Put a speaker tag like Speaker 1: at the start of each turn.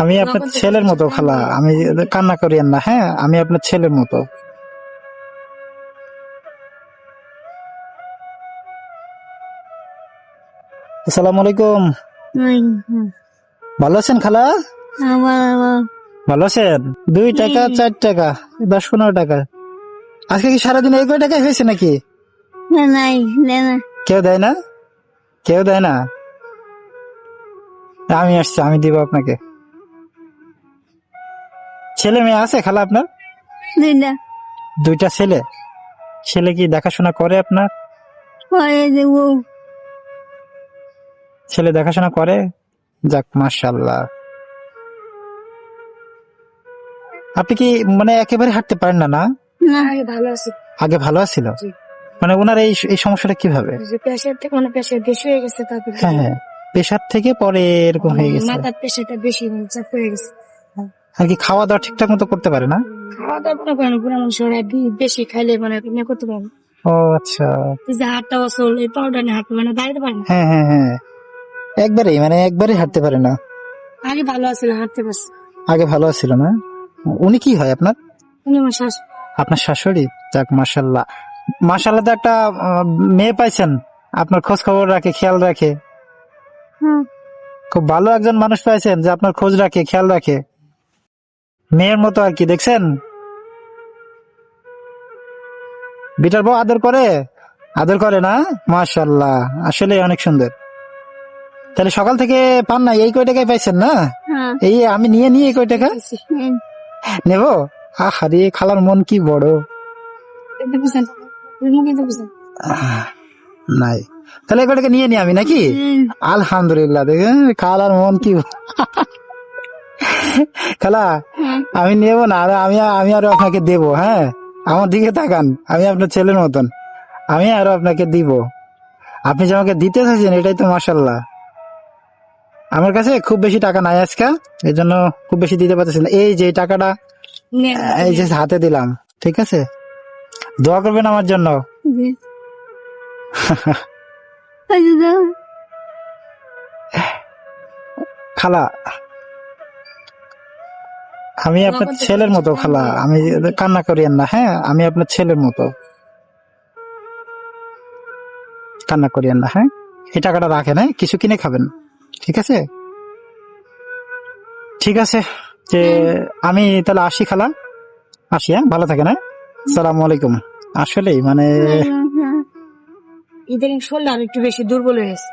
Speaker 1: আমি আপনার ছেলের মতো খালা, আমি কান্না করিয়েন না, হ্যাঁ আমি আপনার ছেলের মতো। আসসালামু আলাইকুম। ভালো আছেন খালা? ভালো আছেন? 2 টাকা 4 টাকা 10-15 টাকা। আজকে কি সারাদিন এই কয় টাকায় হয়েছে নাকি? কেউ দেয় না? কেউ দেয় না? আমি আসছি, আমি দিব আপনাকে। ছেলে মেয়ে আছে খালা আপনার? 2টা ছেলে। ছেলে কি দেখাশোনা করে আপনার? ছেলে দেখাশোনা করে? যাক মাশাআল্লাহ। আপনি কি মানে একেবারে হাঁটতে পারেন না? না আগে ভালো ছিল। মানে ওনার এই সমস্যাটা কিভাবে?
Speaker 2: প্রেশার থেকে প্রেশার বেশি হয়ে গেছে, তারপর
Speaker 1: হ্যাঁ হ্যাঁ, প্রেশার থেকে পরে এরকম হয়ে গেছে।
Speaker 2: মাথার প্রেশারটা বেশি চাপ হয়ে গেছে।
Speaker 1: আর কি খাওয়া দাওয়া ঠিকঠাক মতো করতে পারে না?
Speaker 2: খাওয়া দাওয়া মনে করেন পুরো মানুষের বেশি খাইলে মানে তুমি করতে পারো।
Speaker 1: ও আচ্ছা।
Speaker 2: যে হাতটা অসল, এই পাউডার নিয়ে হাঁটতে মানে দাঁড়াতে পারে না।
Speaker 1: হ্যাঁ হ্যাঁ হ্যাঁ, একবারে হাঁটতে পারে না।
Speaker 2: আগে ভালো আছিল, হাঁটতে পারছে।
Speaker 1: আগে ভালো ছিল না? উনি কি হয় আপনার?
Speaker 2: উনি আমার শাশু।
Speaker 1: আপনার শাশুড়ি? যাক মাশাআল্লাহ। মাশাআল্লাহ, তো একটা মেয়ে পাইছেন আপনার খোঁজ খবর রাখে, খেয়াল রাখে। খুব ভালো একজন মানুষ পাইছেন যে আপনার খোঁজ রাখে, খেয়াল রাখে, মেয়ের মতো আর কি। দেখছেন বিটার বউ আদর করে? আদর করে না? মাশাআল্লাহ, আসলে অনেক সুন্দর। তাহলে সকাল থেকে পান না, এই কয় টাকায় পাইছেন না? এই আমি নিয়ে নিয়ে এই কয় টাকা নেব? আহারে খালার মন কি বড়। নাই, তাহলে এই কয় টাকা নিয়ে নি আমি নাকি? আলহামদুলিল্লাহ, দেখেন খালার মন কি। খালা আমি নেব না, আর আমি আরো আপনাকে দেব। হ্যাঁ, আমার দিকে তাকান, আমি আপনার ছেলের মতন, আমি আরো আপনাকে দিব। আপনি যে আমাকে দিতে চাইছেন, এটাই তো মাশাআল্লাহ। আমার কাছে খুব বেশি টাকা নাই আজকে, এই জন্য খুব বেশি দিতে পারতেছি না। এই যে টাকাটা, এই যে হাতে দিলাম, ঠিক আছে? দোয়া করবেন আমার জন্য। খালা আমি আপনার ছেলের মতো খালা, আমি কান্না করিয়েন না, হ্যাঁ আমি আপনার ছেলের মতো, কান্না করিয়েন না। হ্যাঁ, এই টাকাটা রাখেন, হ্যাঁ কিছু কিনে খাবেন, ঠিক আছে? ঠিক আছে, যে আমি তাহলে আসি খালা, আসি, হ্যাঁ ভালো থাকেন, হ্যাঁ আসসালামু আলাইকুম। আসলেই মানে
Speaker 2: ইদানিং শরীর আর একটু বেশি দুর্বল হয়ে গেছে।